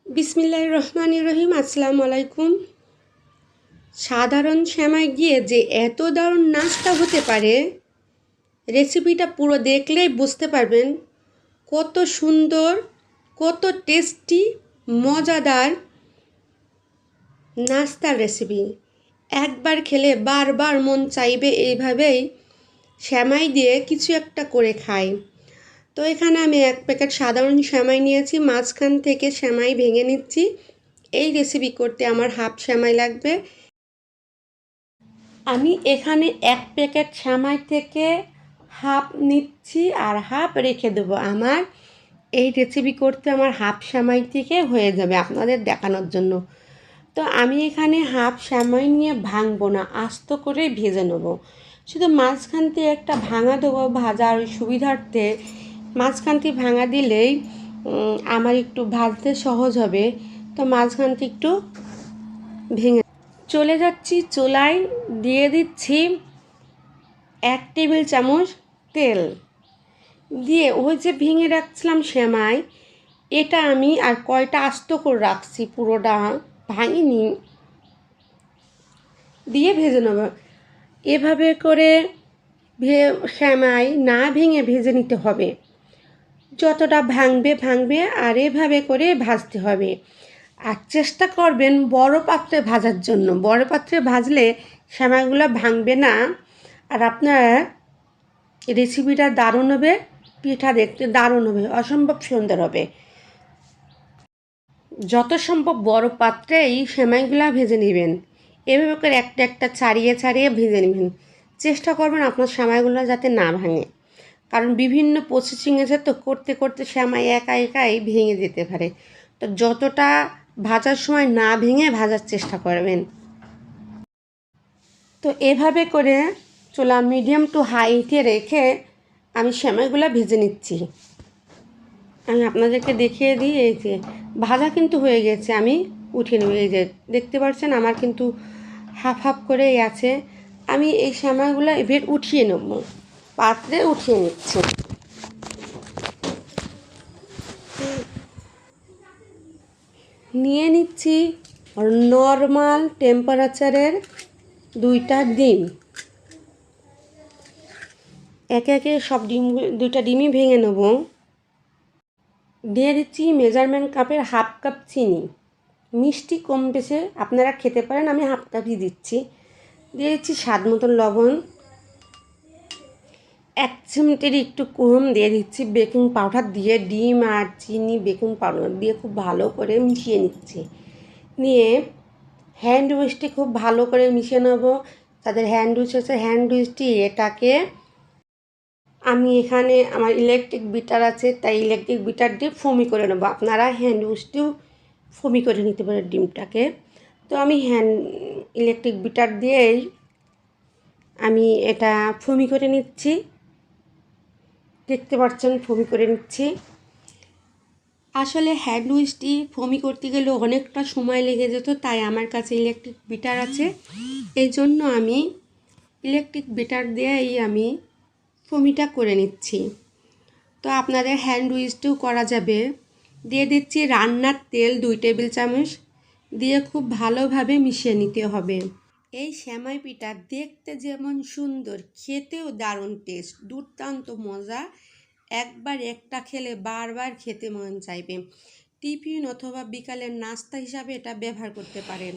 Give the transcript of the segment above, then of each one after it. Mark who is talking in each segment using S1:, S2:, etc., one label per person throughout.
S1: বিসমিল্লাহির রহমানির রহিম। আসসালামু আলাইকুম। সাধারণ সেমাই দিয়ে যে এত দারুণ নাস্তা হতে পারে, রেসিপিটা পুরো দেখলেই বুঝতে পারবেন কত সুন্দর, কত টেস্টি, মজাদার নাস্তার রেসিপি। একবার খেলে বারবার মন চাইবে এইভাবেই সেমাই দিয়ে কিছু একটা করে খাই। তো এখানে আমি 1 প্যাকেট সাধারণ সেমাই নিয়েছি, মাঝখান থেকে সেমাই ভেঙে নিচ্ছি। এই রেসিপি করতে আমার হাফ সেমাই লাগবে। আমি এখানে 1 প্যাকেট সেমাই থেকে হাফ নিচ্ছি আর হাফ রেখে দেবো। আমার এই রেসিপি করতে আমার হাফ সেমাই থেকে হয়ে যাবে আপনাদের দেখানোর জন্য। তো আমি এখানে হাফ সেমাই নিয়ে ভাঙবো না, আস্ত করে ভেজে নেবো। শুধু মাঝখান থেকে একটা ভাঙা দেবো ভাজার সুবিধার্থে। মাঝখান থেকে ভাঙা দিলেই আমার একটু ভাজতে সহজ হবে। তো মাঝখান থেকে একটু ভেঙে চলে যাচ্ছি চুলায়, দিয়ে দিচ্ছি 1 টেবিল চামচ তেল। দিয়ে ওই যে ভেঙে রাখছিলাম সেমাই, এটা আমি আর কয়টা আস্ত করে রাখছি, পুরোটা ভাঙিনি, দিয়ে ভেজে নেব। এভাবে করে সেমাই না ভেঙে ভেজে নিতে হবে। যতটা ভাঙবে আর এভাবে করে ভাজতে হবে। আর চেষ্টা করবেন বড় পাত্রে ভাজার জন্য। বড় পাত্রে ভাজলে সেমাইগুলো ভাঙবে না, আর আপনার রেসিপিটা দারুণ হবে, পিঠা দেখতে দারুণ হবে, অসম্ভব সুন্দর হবে। যত সম্ভব বড় পাত্রেই সেমাইগুলো ভেজে নেবেন। এভাবে করে একটা একটা ছাড়িয়ে ছাড়িয়ে ভেজে নেবেন। চেষ্টা করবেন আপনার সেমাইগুলো যাতে না ভাঙে, কারণ বিভিন্ন প্রসেসিং আছে, তো করতে করতে সেমাই একাই ভেঙে যেতে পারে। তো যতটা ভাজার সময় না ভেঙে ভাজার চেষ্টা করবেন। তো এভাবে করে চুলা মিডিয়াম টু হাইতে রেখে আমি সেমাইগুলো ভেজে নিচ্ছি। আমি আপনাদেরকে দেখিয়ে দিই, এই যে ভাজা কিন্তু হয়ে গেছে, আমি উঠিয়ে নেব। এই যে দেখতে পাচ্ছেন আমার কিন্তু হাফ হাফ করেই আছে। আমি এই সেমাইগুলো এবার উঠিয়ে নেব, পাত্রে উঠিয়ে নিচ্ছি। নিয়ে নিচ্ছি নর্মাল টেম্পারেচারের 2টা ডিম। একে একে সব দুইটা ডিমই ভেঙে নেব। দিয়ে দিচ্ছি মেজারমেন্ট কাপের হাফ কাপ চিনি। মিষ্টি কম বেশি আপনারা খেতে পারেন, আমি হাফ কাপই দিচ্ছি। দিয়ে দিচ্ছি স্বাদ মতন লবণ। 1 চিমটির একটু কম দিয়ে দিচ্ছি বেকিং পাউডার। দিয়ে ডিম আর চিনি বেকিং পাউডার দিয়ে খুব ভালো করে মিশিয়ে নিচ্ছি। নিয়ে হ্যান্ড উইচটি খুব ভালো করে মিশিয়ে নেব। তাদের হ্যান্ড উইচ আছে, হ্যান্ড উইচটি এটাকে আমি এখানে আমার ইলেকট্রিক বিটার আছে, তাই ইলেকট্রিক বিটার দিয়ে ফোমি করে নেব। আপনারা হ্যান্ড উইচটিও ফোমি করে নিতে পারেন ডিমটাকে। তো আমি ইলেকট্রিক বিটার দিয়েই আমি এটা ফোমি করে নিচ্ছি। দেখতে পাচ্ছেন ফোমি করে নিচ্ছি। আসলে হ্যান্ড উইচটি ফোমি করতে গেলে অনেকটা সময় লেগে যেত, তাই আমার কাছে ইলেকট্রিক বিটার আছে, এই জন্য আমি ইলেকট্রিক বিটার দিয়েই আমি ফোমিটা করে নিচ্ছি। তো আপনাদের হ্যান্ড উইচটিও করা যাবে। দিয়ে দিচ্ছি রান্নার তেল 2 টেবিল চামচ, দিয়ে খুব ভালোভাবে মিশিয়ে নিতে হবে। এই সেমাই পিঠা দেখতে যেমন সুন্দর, খেতেও দারুণ টেস্ট, দুর্দান্ত মজা। একবার একটা খেলে বারবার খেতে মন চাইবে। টিফিন অথবা বিকালের নাস্তা হিসাবে এটা ব্যবহার করতে পারেন।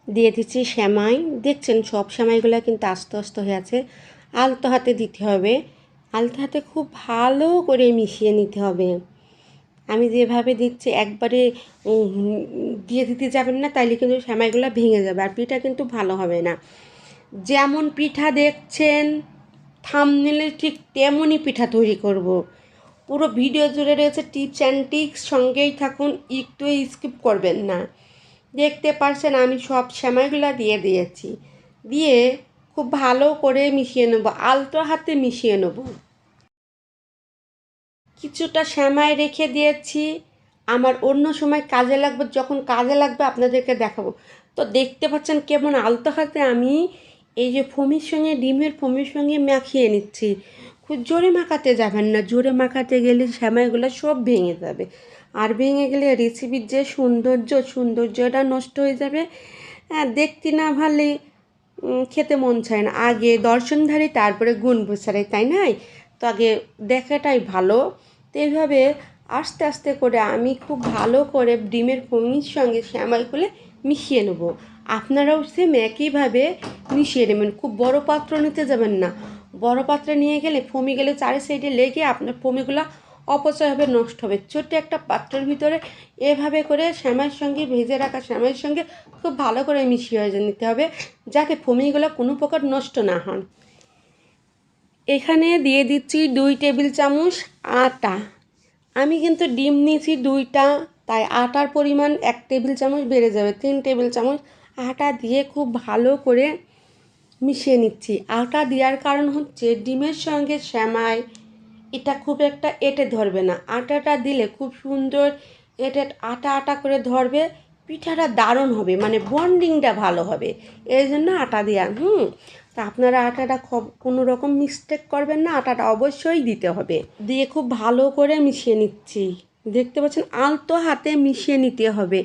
S1: দিয়ে দিচ্ছি সেমাই। দেখছেন সব সেমাইগুলো কিন্তু আস্তে আস্তে হয়ে আছে। আলতো হাতে দিতে হবে, আলতো হাতে খুব ভালো করে মিশিয়ে নিতে হবে। আমি যেভাবে দিচ্ছি একবারে দিয়ে দিতে যাবেন না, তাইলে কিন্তু সেমাইগুলো ভেঙে যাবে আর পিঠা কিন্তু ভালো হবে না। যেমন পিঠা দেখছেন থাম্বনেলে, ঠিক তেমনই পিঠা তৈরি করব। পুরো ভিডিও জুড়ে রয়েছে টিপস অ্যান্ড ট্রিক্স, সঙ্গেই থাকুন, একটু স্কিপ করবেন না। দেখতে পারছেন আমি সব সেমাইগুলো দিয়ে দিয়েছি, দিয়ে খুব ভালো করে মিশিয়ে নেব, আলতো হাতে মিশিয়ে নেব। কিছুটা সেমাই রেখে দিয়েছি, আমার অন্য সময় কাজে লাগবে, যখন কাজে লাগবে আপনাদেরকে দেখাবো। তো দেখতে পাচ্ছেন কেমন আলতো হাতে আমি এই যে ফোমির সঙ্গে, ডিমের ফোমির সঙ্গে মাখিয়ে নিচ্ছি। খুব জোরে মাখাতে যাবেন না, জোরে মাখাতে গেলে সেমাইগুলো সব ভেঙে যাবে, আর ভেঙে গেলে রেসিপির যে সৌন্দর্যটা নষ্ট হয়ে যাবে। দেখতে না ভালো খেতে মন চায় না। আগে দর্শনধারী তারপরে গুণ প্রচারে, তাই নাই? তো আগে দেখাটাই ভালো। তো এইভাবে আস্তে আস্তে করে আমি খুব ভালো করে ডিমের ফোমির সঙ্গে সেমাইগুলো মিশিয়ে নেব। আপনারাও সেম একইভাবে মিশিয়ে নেবেন। খুব বড় পাত্র নিতে যাবেন না, বড় পাত্রে নিয়ে গেলে ফমি গেলে চারি সাইডে লেগে আপনার ফমিগুলো অপচয় হবে, নষ্ট হবে। ছোট্ট একটা পাত্রের ভিতরে এভাবে করে সেমাইয়ের সঙ্গে ভেজে রাখা সেমাইয়ের সঙ্গে খুব ভালো করে মিশিয়ে নিতে হবে, যাতে ফমিগুলো কোনো প্রকার নষ্ট না হন। এখানে দিয়ে দিচ্ছি 2 টেবিল চামচ আটা। আমি কিন্তু ডিম নিয়েছি 2টা, তাই আটার পরিমাণ 1 টেবিল চামচ বেড়ে যাবে। 3 টেবিল চামচ আটা দিয়ে খুব ভালো করে মিশিয়ে নিচ্ছি। আটা দেওয়ার কারণ হচ্ছে ডিমের সঙ্গে সেমাই এটা খুব একটা এঁটে ধরবে না। আটাটা দিলে খুব সুন্দর এঁটে আটা আটা করে ধরবে, পিঠাটা দারুণ হবে, মানে বন্ডিংটা ভালো হবে, এই জন্য আটা দেওয়া। তা আপনারা আটাটা কোনো রকম মিস্টেক করবেন না, আটাটা অবশ্যই দিতে হবে। দিয়ে খুব ভালো করে মিশিয়ে নিচ্ছি। দেখতে পাচ্ছেন আলতো হাতে মিশিয়ে নিতে হবে।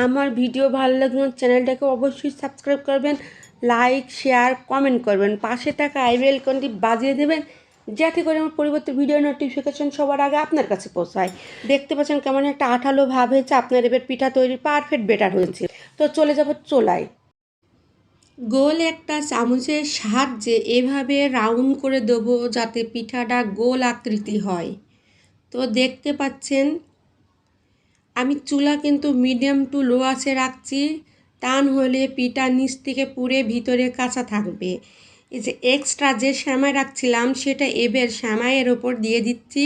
S1: আমার ভিডিও ভালো লাগলে চ্যানেলটাকে অবশ্যই সাবস্ক্রাইব করবেন, লাইক শেয়ার কমেন্ট করবেন, পাশে থাকা আই বেল আইকনটি বাজিয়ে দেবেন, যাতে করে আমার পরিবর্তে ভিডিও নোটিফিকেশন সবার আগে আপনার কাছে পৌঁছায়। দেখতে পাচ্ছেন কেমন একটা আঠালো ভাব হয়েছে, আপনার এবার পিঠা তৈরি পারফেক্ট বেটার হয়েছে। তো চলে যাব চোলায়। গোল একটা চামচের সাহায্যে এভাবে রাউন্ড করে দেবো, যাতে পিঠাটা গোল আকৃতি হয়। তো দেখতে পাচ্ছেন আমি চুলা কিন্তু মিডিয়াম টু লো আঁচে রাখছি, টান হলে পিঠা নিচ থেকে পুড়ে ভিতরে কাঁচা থাকবে। এই যে এক্সট্রা যে সেমাই রাখছিলাম সেটা এবার সেমাইয়ের ওপর দিয়ে দিচ্ছি,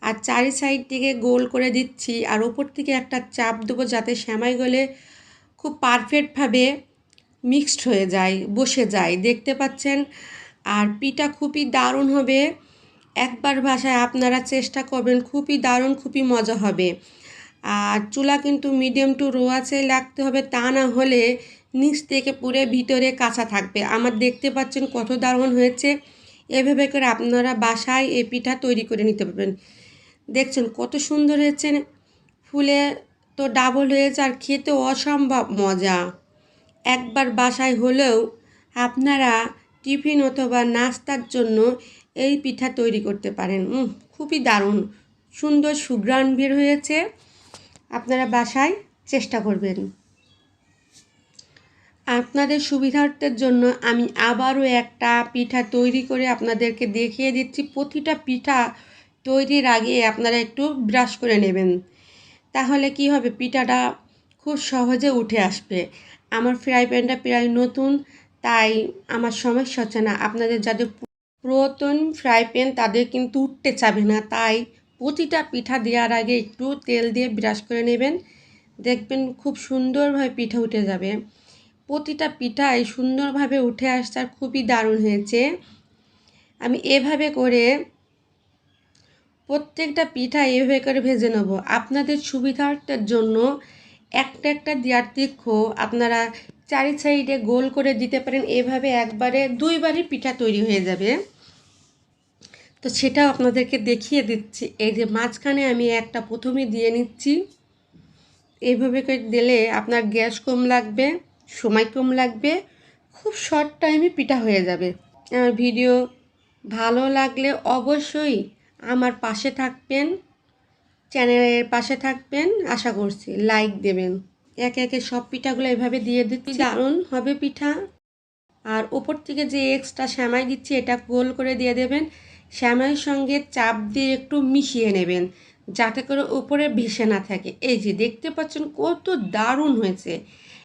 S1: আর চারি সাইড থেকে গোল করে দিচ্ছি, আর ওপর থেকে একটা চাপ দেবো, যাতে সেমাইগুলো খুব পারফেক্টভাবে মিক্সড হয়ে যায়, বসে যায়। দেখতে পাচ্ছেন, আর পিঠা খুবই দারুণ হবে। একবার বাসায় আপনারা চেষ্টা করবেন, খুবই দারুণ, খুবই মজা হবে। আর চুলা কিন্তু মিডিয়াম টু লো আঁচে রাখতে হবে, তা না হলে নিচ থেকে পুরো ভিতরে কাঁচা থাকবে। আমার দেখতে পাচ্ছেন কত দারুণ হয়েছে। এভাবে করে আপনারা বাসায় এই পিঠা তৈরি করে নিতে পারবেন। দেখছেন কত সুন্দর হয়েছে, ফুলে তো ডাবল হয়েছে, আর খেতে অসম্ভব মজা। একবার বাসায় হলেও আপনারা টিফিন অথবা নাস্তার জন্য এই পিঠা তৈরি করতে পারেন। খুবই দারুণ সুন্দর সুঘ্রাণ বের হয়েছে। আপনারা বাসায় চেষ্টা করবেন। আপনাদের সুবিধার্থের জন্য আমি আবারও একটা পিঠা তৈরি করে আপনাদেরকে দেখিয়ে দিচ্ছি। প্রতিটা পিঠা তৈরির আগে আপনারা একটু ব্রাশ করে নেবেন, তাহলে কি হবে, পিঠাটা খুব সহজে উঠে আসবে। আমার ফ্রাই প্যানটা প্রায় নতুন, তাই আমার সমস্যা হচ্ছে না। আপনাদের যাদের পুরাতন ফ্রাই প্যান তাদের কিন্তু উঠতে চাবে না, তাই প্রতিটা পিঠা দেওয়ার আগে একটু তেল দিয়ে ব্রাশ করে নেবেন, দেখবেন খুব সুন্দরভাবে পিঠা উঠে যাবে। প্রতিটা পিঠাই সুন্দরভাবে উঠে আসছে, আর খুবই দারুণ হয়েছে। আমি এভাবে করে প্রত্যেকটা পিঠা এভাবে করে ভেজে নেব। আপনাদের সুবিধার্থের জন্য একটা একটা দেওয়ার দিক আপনারা চারি সাইডে গোল করে দিতে পারেন। এভাবে একবারে 2বারই পিঠা তৈরি হয়ে যাবে। তো সেটাও আপনাদেরকে দেখিয়ে দিচ্ছি। এই যে মাঝখানে আমি একটা প্রথমে দিয়ে নিচ্ছি। এইভাবে করে দিলে আপনার গ্যাস কম লাগবে, সময় কম লাগবে, খুব শর্ট টাইমে পিঠা হয়ে যাবে। আমার ভিডিও ভালো লাগলে অবশ্যই আমার পাশে থাকবেন, চ্যানেলের পাশে থাকবেন, আশা করছি লাইক দেবেন। একে একে সব পিঠাগুলো এভাবে দিয়ে দিচ্ছি, দারুণ হবে পিঠা। আর ওপর থেকে যে এক্সট্রা সেমাই দিচ্ছি এটা গোল করে দিয়ে দেবেন, সেমাইয়ের সঙ্গে চাপ দিয়ে একটু মিশিয়ে নেবেন, যাতে করে উপরে ভেসে না থাকে। এই যে দেখতে পাচ্ছেন কত দারুণ হয়েছে।